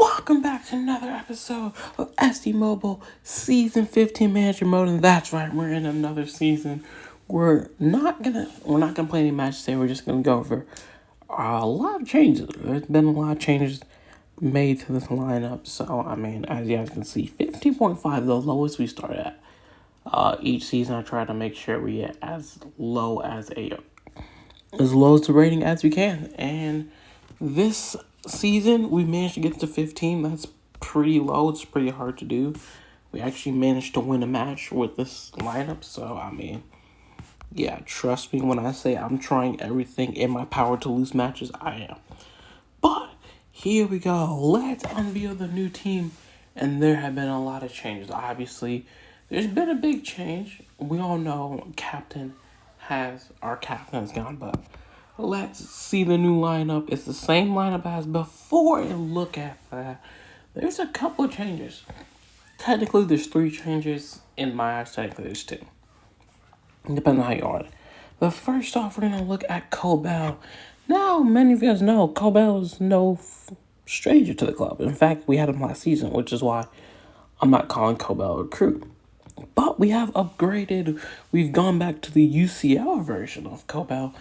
Welcome back to another episode of SD Mobile Season 15 Manager Mode, and that's right, we're in another season. We're not gonna play any matches today. We're just gonna go over a lot of changes. There's been a lot of changes made to this lineup. So as you guys can see, 15.5, the lowest we start at. Each season, I try to make sure we get as low as the rating as we can, and this season we managed to get to 15. That's pretty low. It's pretty hard to do. We actually managed to win a match with this lineup, so yeah, trust me when I say I'm trying everything in my power to lose matches. I am. But here we go. Let's unveil the new team, and there have been a lot of changes. Obviously, there's been a big change. We all know our captain has gone, but let's see the new lineup. It's the same lineup as before, and look at that. There's a couple of changes. Technically, there's 3 changes. In my eyes, technically, there's 2. Depending on how you are. But first off, we're going to look at Cobell. Now, many of you guys know Cobell is no stranger to the club. In fact, we had him last season, which is why I'm not calling Cobell a recruit. But we have upgraded. We've gone back to the UCL version of Cobell.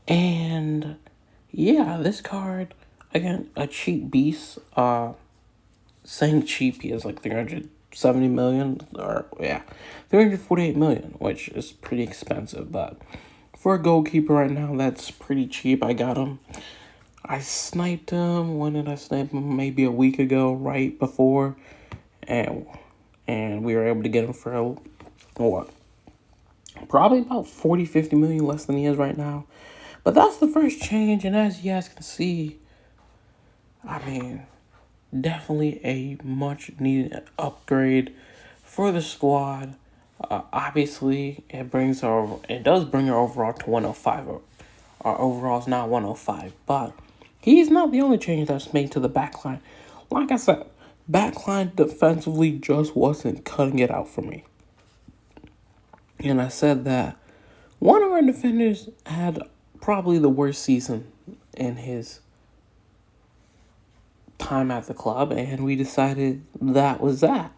And yeah, this card, again, a cheap beast. Saying cheap, he has like 370 million, 348 million, which is pretty expensive. But for a goalkeeper right now, that's pretty cheap. I got him. I sniped him. When did I snipe him? Maybe a week ago, right before. And we were able to get him for what? Probably about 40, 50 million less than he is right now. But that's the first change, and as you guys can see, definitely a much needed upgrade for the squad. Obviously, it does bring our overall to 105. Our overall is now 105, but he's not the only change that's made to the backline. Like I said, backline defensively just wasn't cutting it out for me. And I said that one of our defenders had probably the worst season in his time at the club, and we decided that was that.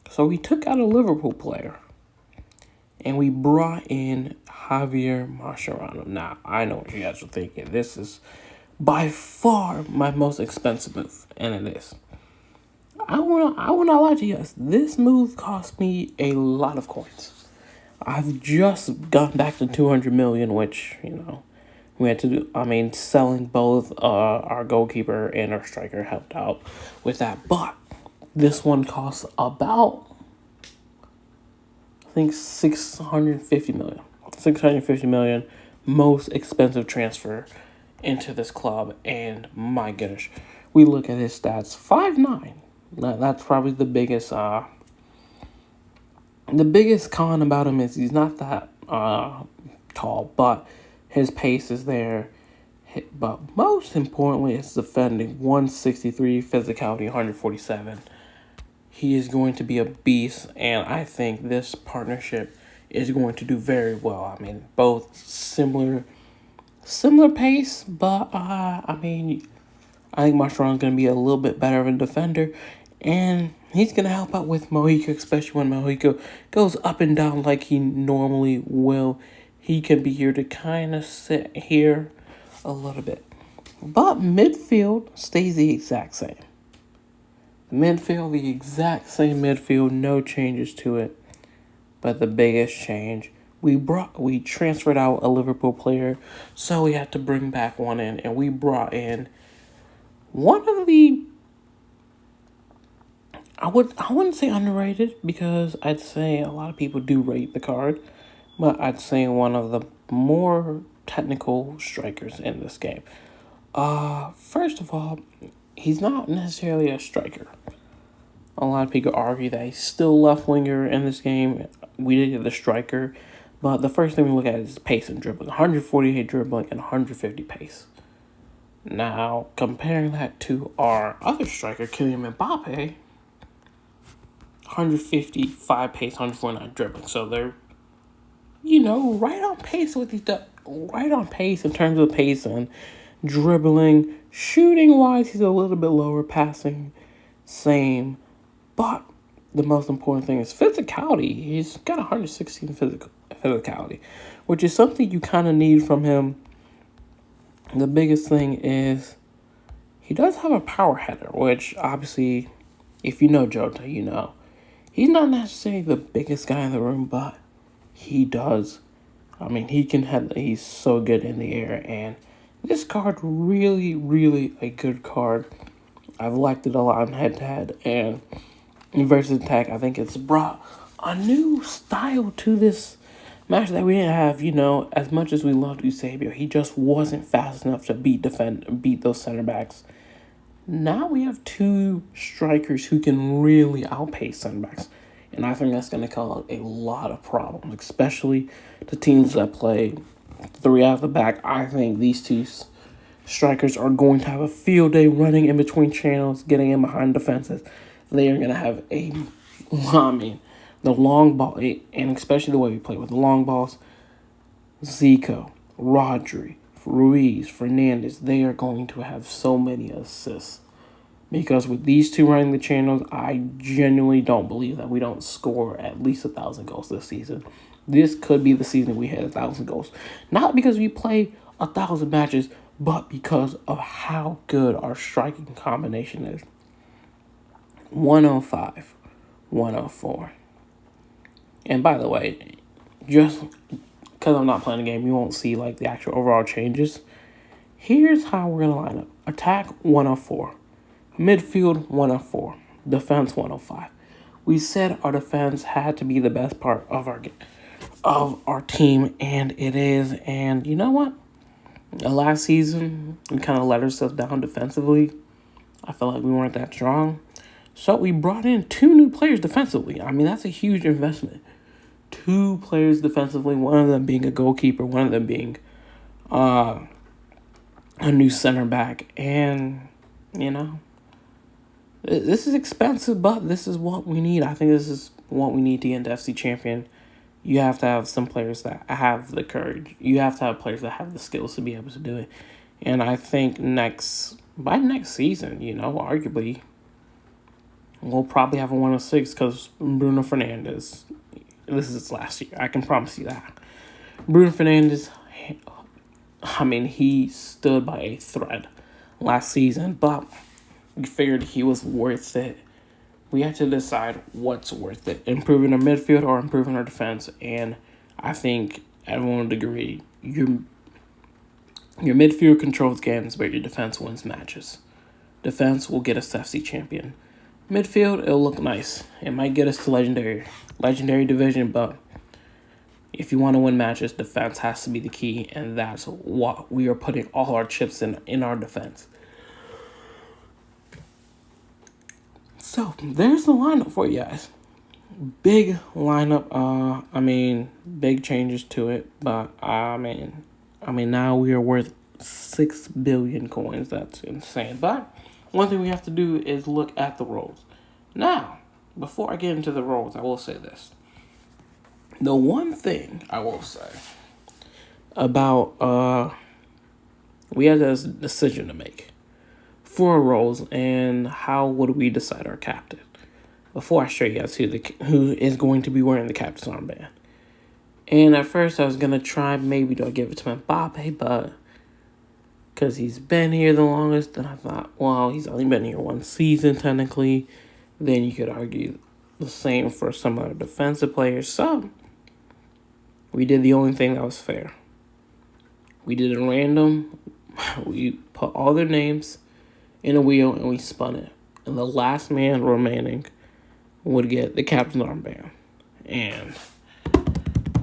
So we took out a Liverpool player, and we brought in Javier Mascherano. Now, I know what you guys are thinking. This is by far my most expensive move, and it is. I will not lie to you guys. This move cost me a lot of coins. I've just gotten back to 200 million, which, we had to do. Selling both our goalkeeper and our striker helped out with that. But this one costs about, I think, 650 million. 650 million, most expensive transfer into this club. And my goodness, we look at his stats, 5'9". That's probably the biggest con about him is he's not that tall, but his pace is there. But most importantly, it's defending. 163, physicality 147. He is going to be a beast, and I think this partnership is going to do very well. Both similar pace, but I think Mascherano's going to be a little bit better of a defender, and he's going to help out with Mojica, especially when Mojica goes up and down like he normally will. He can be here to kind of sit here a little bit. But midfield stays the exact same. The exact same midfield, no changes to it. But the biggest change, we transferred out a Liverpool player, so we had to bring back one in, and we brought in one of the, I wouldn't say underrated, because I'd say a lot of people do rate the card, but I'd say one of the more technical strikers in this game. First of all, he's not necessarily a striker. A lot of people argue that he's still left winger in this game. We did get the striker, but the first thing we look at is pace and dribbling. 148 dribbling and 150 pace. Now, comparing that to our other striker, Kylian Mbappe, 155 pace, 149 dribbling. So they're, right on pace with each other. Right on pace in terms of pace and dribbling. Shooting-wise, he's a little bit lower. Passing, same. But the most important thing is physicality. He's got 116 physicality, which is something you kind of need from him. The biggest thing is he does have a power header, which obviously, if you know Jota, you know. He's not necessarily the biggest guy in the room, but he does. I mean, he can head. He's so good in the air, and this card really, really a good card. I've liked it a lot in head-to-head, and in versus attack, I think it's brought a new style to this match that we didn't have. As much as we loved Eusebio, he just wasn't fast enough to beat those center backs. Now we have two strikers who can really outpace center backs. And I think that's going to cause a lot of problems, especially the teams that play three out of the back. I think these two strikers are going to have a field day running in between channels, getting in behind defenses. They are going to have the long ball, and especially the way we play with the long balls, Zico, Rodri, Ruiz, Fernandez, they are going to have so many assists. Because with these two running the channels, I genuinely don't believe that we don't score at least 1,000 goals this season. This could be the season we hit 1,000 goals. Not because we play 1,000 matches, but because of how good our striking combination is. 105, 104. And by the way, just because I'm not playing the game, you won't see like the actual overall changes. Here's how we're going to line up. Attack 104. Midfield 104. Defense 105. We said our defense had to be the best part of our team, and it is. And you know what? Last season, we kind of let ourselves down defensively. I felt like we weren't that strong. So we brought in two new players defensively. I mean, that's a huge investment. Two players defensively, one of them being a goalkeeper, one of them being a new center back. And, this is expensive, but this is what we need. I think this is what we need to get into FC Champion. You have to have some players that have the courage. You have to have players that have the skills to be able to do it. And I think by next season, arguably, we'll probably have a 106 because Bruno Fernandes, this is his last year. I can promise you that. Bruno Fernandes, he stood by a thread last season, but we figured he was worth it. We have to decide what's worth it, improving our midfield or improving our defense. And I think everyone would agree, your midfield controls games, but your defense wins matches. Defense will get us to FC Champion. Midfield, it'll look nice. It might get us to legendary division, but if you want to win matches, defense has to be the key, and that's what we are putting all our chips in our defense. So there's the lineup for you guys. Big lineup. Big changes to it, but now we are worth 6 billion coins. That's insane. But one thing we have to do is look at the roles. Now, before I get into the roles, I will say this. The one thing I will say about we had this decision to make for roles and how would we decide our captain. Before I show you guys who is going to be wearing the captain's armband. And at first I was going to try maybe to give it to Mbappe, but because he's been here the longest, and I thought, well, he's only been here one season technically. Then you could argue the same for some other defensive players. So we did the only thing that was fair. We did it random. We put all their names in a wheel and we spun it. And the last man remaining would get the captain's armband. And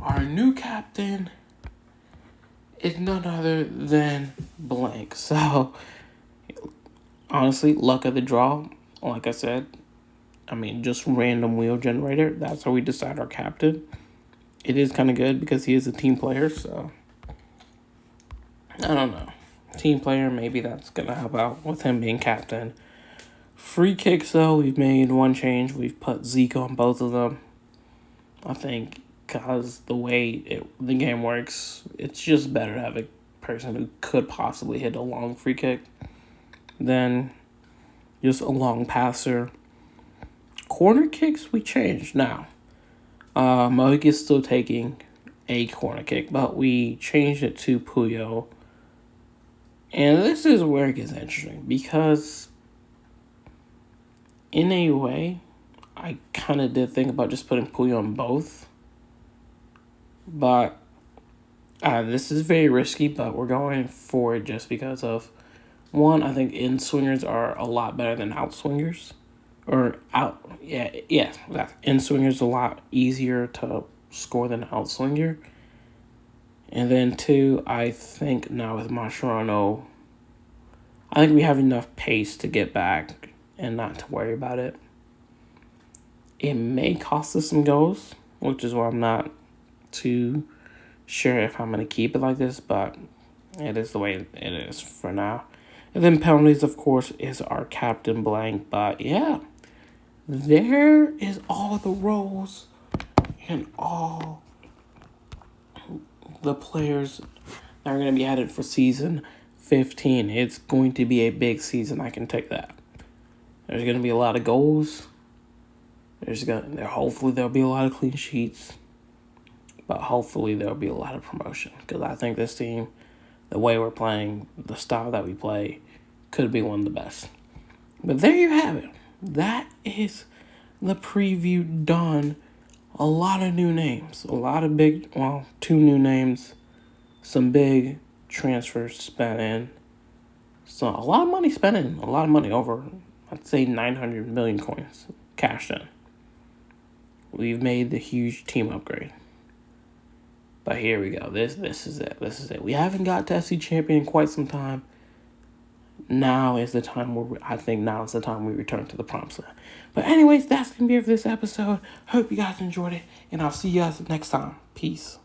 our new captain is none other than blank. So, honestly, luck of the draw. Like I said, just random wheel generator. That's how we decide our captain. It is kind of good because he is a team player, so I don't know. Team player, maybe that's going to help out with him being captain. Free kicks, though, we've made one change. We've put Zico on both of them. I think because the way the game works, it's just better to have a person who could possibly hit a long free kick than just a long passer. Corner kicks, we changed now. Moik is still taking a corner kick, but we changed it to Puyo. And this is where it gets interesting, because in a way, I kind of did think about just putting Puyo on both. But this is very risky, but we're going for it just because of, one, I think in swingers are a lot better than out swingers. Or out, in swingers a lot easier to score than out swinger. And then two, I think now with Mascherano, I think we have enough pace to get back and not to worry about it. It may cost us some goals, which is why I'm not too sure if I'm going to keep it like this, but it is the way it is for now. And then penalties, of course, is our captain blank. But yeah, there is all the roles and all the players that are going to be added for season 15. It's going to be a big season, I can take that. There's going to be a lot of goals. Hopefully there'll be a lot of clean sheets. But hopefully there'll be a lot of promotion. Because I think this team, the way we're playing, the style that we play, could be one of the best. But there you have it. That is the preview done. A lot of new names. A lot of two new names. Some big transfers spent in. So a lot of money spent in. A lot of money, over, I'd say 900 million coins cashed in. We've made the huge team upgrade. But here we go. This is it. This is it. We haven't got to SC Champion in quite some time. Now is the time we return to the promised land. But anyways, that's going to be it for this episode. Hope you guys enjoyed it. And I'll see you guys next time. Peace.